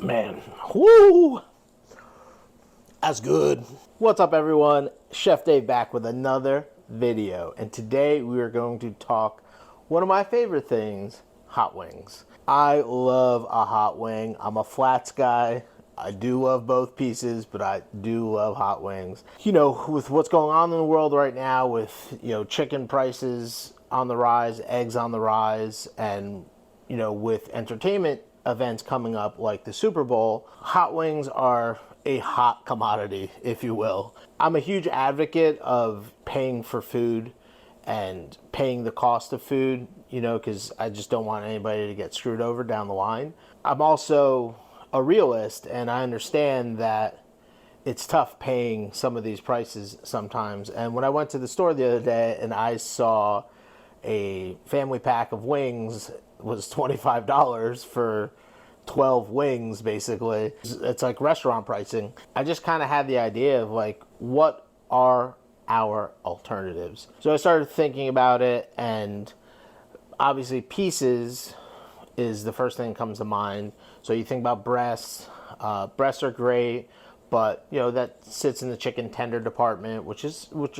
Man, whoo, that's good. What's up, everyone? Chef Dave back with another video, and today we are going to talk one of my favorite things, hot wings. I love a hot wing. I'm a flats guy. I do love both pieces, but I do love hot wings. You know, with what's going on in the world right now with, chicken prices on the rise, eggs on the rise, and, with entertainment events coming up like the Super Bowl, hot wings are a hot commodity, if you will. I'm a huge advocate of paying for food and paying the cost of food, because I just don't want anybody to get screwed over down the line. I'm also a realist, and I understand that it's tough paying some of these prices sometimes. And when I went to the store the other day and I saw a family pack of wings was $25 for 12 wings, basically. It's like restaurant pricing. I just kind of had the idea of like, what are our alternatives? So I started thinking about it, and obviously pieces is the first thing that comes to mind. So you think about breasts. Breasts are great, but that sits in the chicken tender department, which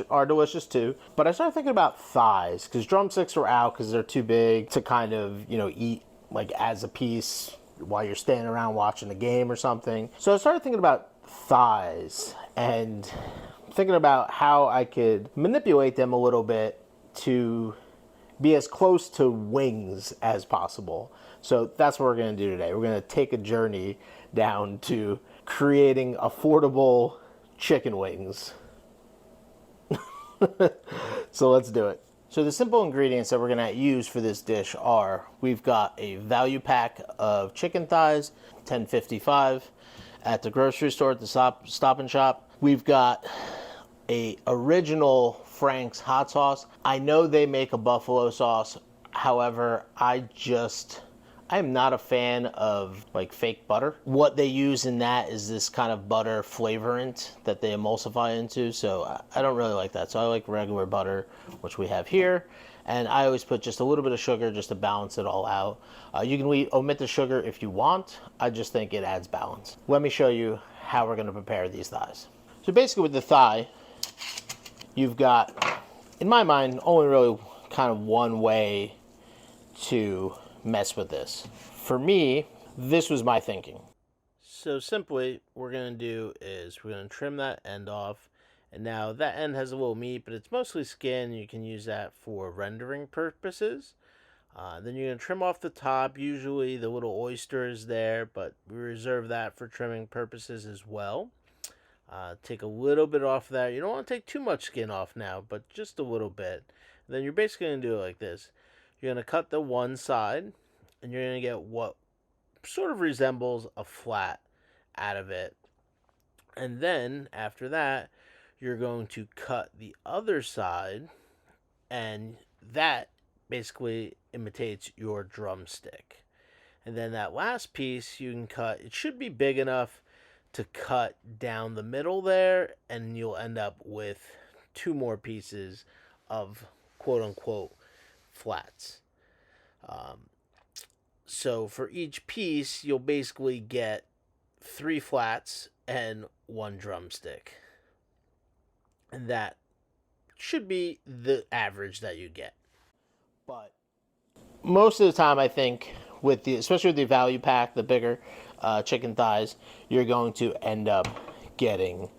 are delicious too. But I started thinking about thighs, because drumsticks were out because they're too big to kind of eat like as a piece while you're standing around watching the game or something. So I started thinking about thighs and thinking about how I could manipulate them a little bit to be as close to wings as possible. So that's what we're going to do today. We're going to take a journey down to creating affordable chicken wings. So let's do it. So the simple ingredients that we're going to use for this dish are, we've got a value pack of chicken thighs, $10.55 at the grocery store at the Stop and Shop. We've got a original Frank's hot sauce. I know they make a buffalo sauce. However, I am not a fan of like fake butter. What they use in that is this kind of butter flavorant that they emulsify into. So I don't really like that. So I like regular butter, which we have here. And I always put just a little bit of sugar just to balance it all out. You can omit the sugar if you want. I just think it adds balance. Let me show you how we're going to prepare these thighs. So basically with the thigh, you've got, in my mind, only really kind of one way to mess with this. For me, this was my thinking. So simply, what we're going to do is we're going to trim that end off. And now that end has a little meat, but it's mostly skin. You can use that for rendering purposes. Then you're going to trim off the top. Usually the little oyster is there, but we reserve that for trimming purposes as well. Take a little bit off there. You don't want to take too much skin off now, but just a little bit. And then you're basically going to do it like this. You're going to cut the one side, and you're going to get what sort of resembles a flat out of it. And then, after that, you're going to cut the other side, and that basically imitates your drumstick. And then that last piece you can cut. It should be big enough to cut down the middle there, and you'll end up with two more pieces of quote-unquote flats. So for each piece, you'll basically get 3 flats and 1 drumstick. And that should be the average that you get. But most of the time, I think, especially with the value pack, the bigger chicken thighs, you're going to end up getting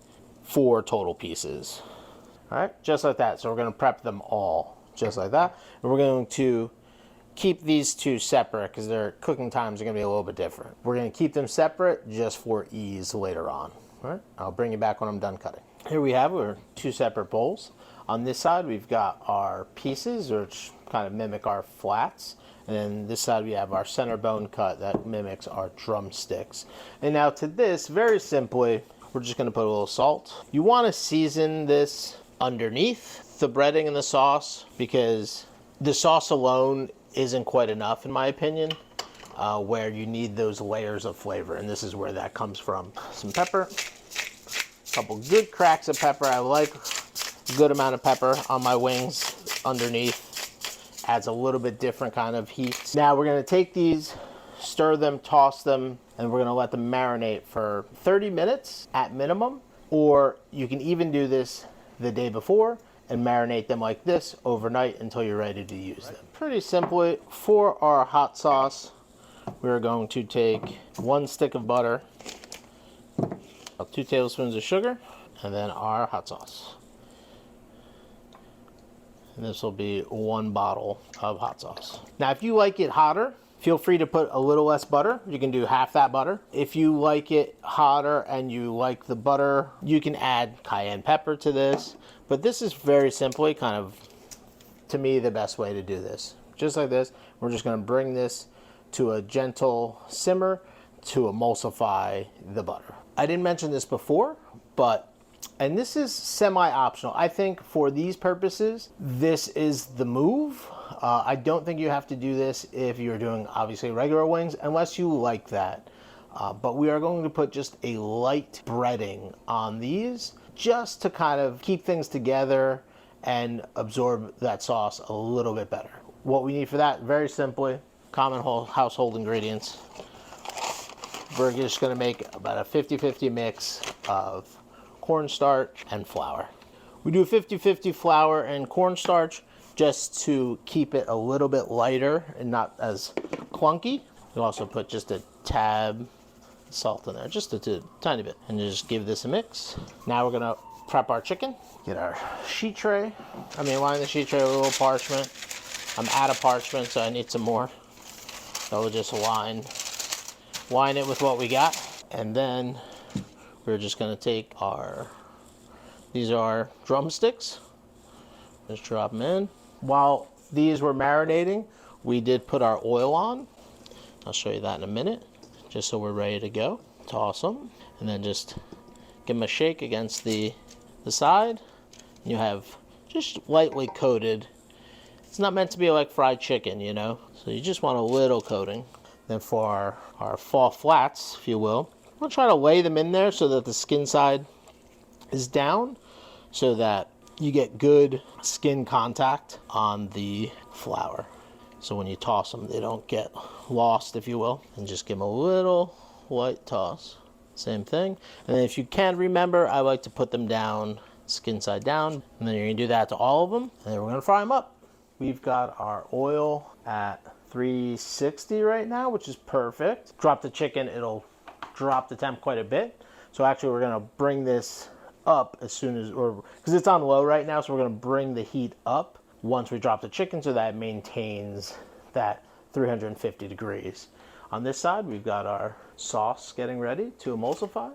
4 total pieces. All right, just like that. So we're going to prep them all just like that. And we're going to keep these two separate because their cooking times are going to be a little bit different. We're going to keep them separate just for ease later on. All right, I'll bring you back when I'm done cutting. Here we have our 2 separate bowls. On this side, we've got our pieces, which kind of mimic our flats. And then this side, we have our center bone cut that mimics our drumsticks. And now to this, very simply, we're just going to put a little salt. You want to season this underneath the breading and the sauce, because the sauce alone isn't quite enough, in my opinion, where you need those layers of flavor. And this is where that comes from. Some pepper, a couple good cracks of pepper. I like a good amount of pepper on my wings underneath. Adds a little bit different kind of heat. Now we're going to take these stir them, toss them, and we're gonna let them marinate for 30 minutes at minimum. Or you can even do this the day before and marinate them like this overnight until you're ready to use them. Pretty simply, for our hot sauce, we're going to take 1 stick of butter, 2 tablespoons of sugar, and then our hot sauce. And this will be 1 bottle of hot sauce. Now, if you like it hotter, feel free to put a little less butter. You can do half that butter. If you like it hotter and you like the butter, you can add cayenne pepper to this. But this is very simply kind of, to me, the best way to do this. Just like this, we're just gonna bring this to a gentle simmer to emulsify the butter. I didn't mention this before, and this is semi-optional. I think for these purposes, this is the move. I don't think you have to do this if you're doing obviously regular wings, unless you like that. But we are going to put just a light breading on these just to kind of keep things together and absorb that sauce a little bit better. What we need for that, very simply, common household ingredients. We're just gonna make about a 50-50 mix of cornstarch and flour. We do 50-50 flour and cornstarch just to keep it a little bit lighter and not as clunky. You also put just a tad salt in there, just a tiny bit, and just give this a mix. Now we're gonna prep our chicken. Get our sheet tray. Line the sheet tray with a little parchment. I'm out of parchment, so I need some more. So we'll just line it with what we got, and then we're just gonna take these are drumsticks. Just drop them in. While these were marinating, we did put our oil on. I'll show you that in a minute, just so we're ready to go. Toss them, and then just give them a shake against the side. You have just lightly coated. It's not meant to be like fried chicken, you know? So you just want a little coating. Then for our fall flats, if you will, we'll try to lay them in there so that the skin side is down, so that you get good skin contact on the flour. So when you toss them, they don't get lost, if you will. And just give them a little light toss. Same thing. And then if you can remember, I like to put them down, skin side down. And then you're gonna do that to all of them. And then we're gonna fry them up. We've got our oil at 360 right now, which is perfect. Drop the chicken, it'll drop the temp quite a bit. So actually we're gonna bring this up as soon as, because it's on low right now, so we're gonna bring the heat up once we drop the chicken so that it maintains that 350 degrees. On this side, we've got our sauce getting ready to emulsify.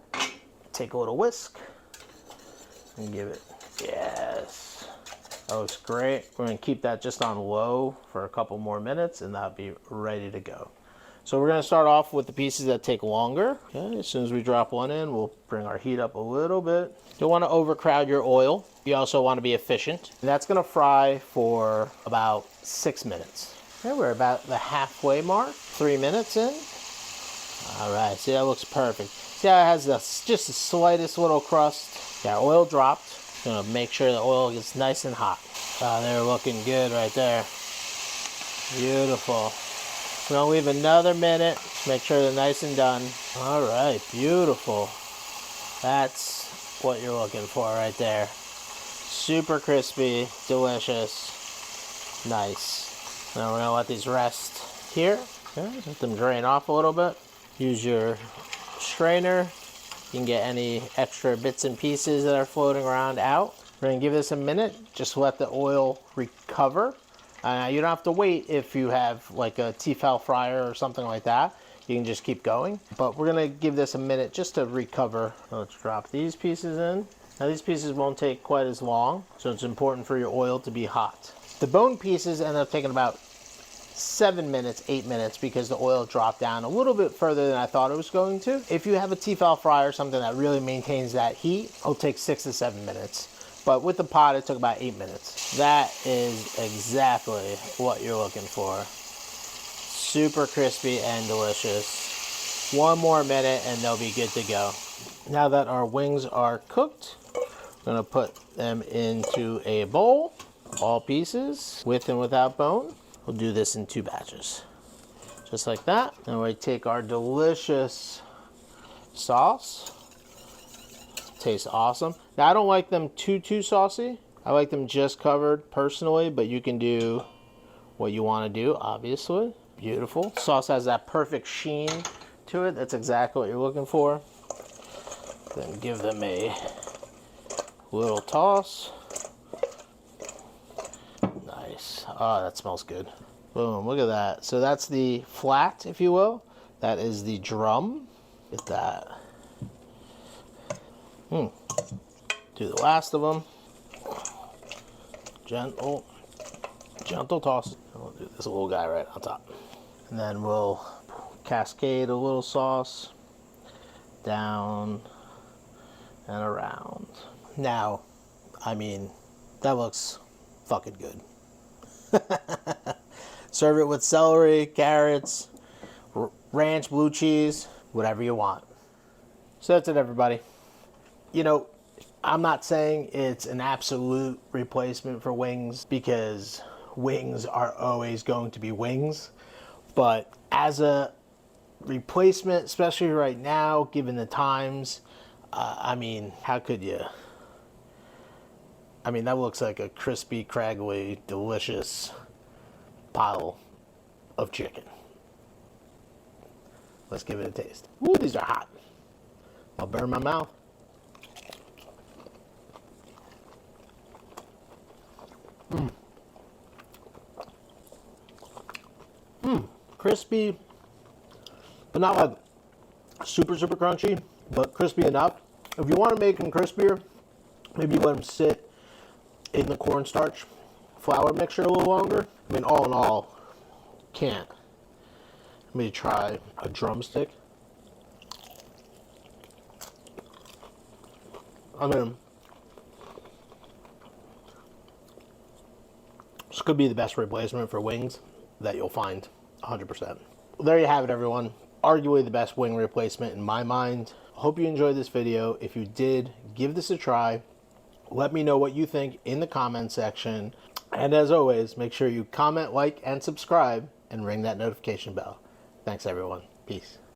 Take a little whisk and give it, yes. That looks great. We're gonna keep that just on low for a couple more minutes and that'll be ready to go. So we're gonna start off with the pieces that take longer. Okay, as soon as we drop one in, we'll bring our heat up a little bit. Don't wanna overcrowd your oil. You also wanna be efficient. And that's gonna fry for about 6 minutes. Okay, we're about the halfway mark, 3 minutes in. All right, see, that looks perfect. See how it has just the slightest little crust? Yeah, oil dropped. Gonna make sure the oil gets nice and hot. They're looking good right there. Beautiful. We're gonna leave another minute. Make sure they're nice and done. All right, beautiful. That's what you're looking for right there. Super crispy, delicious, nice. Now we're gonna let these rest here. Okay, let them drain off a little bit. Use your strainer. You can get any extra bits and pieces that are floating around out. We're gonna give this a minute. Just let the oil recover. You don't have to wait if you have like a Tefal fryer or something like that. You can just keep going. But we're gonna give this a minute just to recover. Let's drop these pieces in. Now these pieces won't take quite as long, so it's important for your oil to be hot. The bone pieces end up taking about 7 minutes, 8 minutes, because the oil dropped down a little bit further than I thought it was going to. If you have a Tefal fryer or something that really maintains that heat, it'll take 6 to 7 minutes. But with the pot, it took about 8 minutes. That is exactly what you're looking for. Super crispy and delicious. 1 more minute and they'll be good to go. Now that our wings are cooked, I'm gonna put them into a bowl, all pieces, with and without bone. We'll do this in 2 batches. So just like that. Then we take our delicious sauce. Tastes awesome. Now, I don't like them too saucy. I like them just covered personally, but you can do what you want to do, obviously. Beautiful. Sauce has that perfect sheen to it. That's exactly what you're looking for. Then give them a little toss. Nice. Oh, that smells good. Boom, look at that. So that's the flat, if you will. That is the drum. Get that. Do the last of them. Gentle toss. We'll do this little guy right on top. And then we'll cascade a little sauce down and around. Now, I mean, that looks fucking good. Serve it with celery, carrots, ranch, blue cheese, whatever you want. So that's it, everybody. You know, I'm not saying it's an absolute replacement for wings, because wings are always going to be wings. But as a replacement, especially right now, given the times, I mean, how could you? I mean, that looks like a crispy, craggly, delicious pile of chicken. Let's give it a taste. Ooh, these are hot. I'll burn my mouth. Crispy, but not like super crunchy, but crispy enough. If you want to make them crispier, maybe let them sit in the cornstarch flour mixture a little longer. I mean, all in all, can't. Let me try a drumstick. I mean, this could be the best replacement for wings that you'll find, 100%. There you have it, everyone. Arguably the best wing replacement in my mind. Hope you enjoyed this video. If you did, give this a try. Let me know what you think in the comment section. And as always, make sure you comment, like, and subscribe, and ring that notification bell. Thanks, everyone. Peace.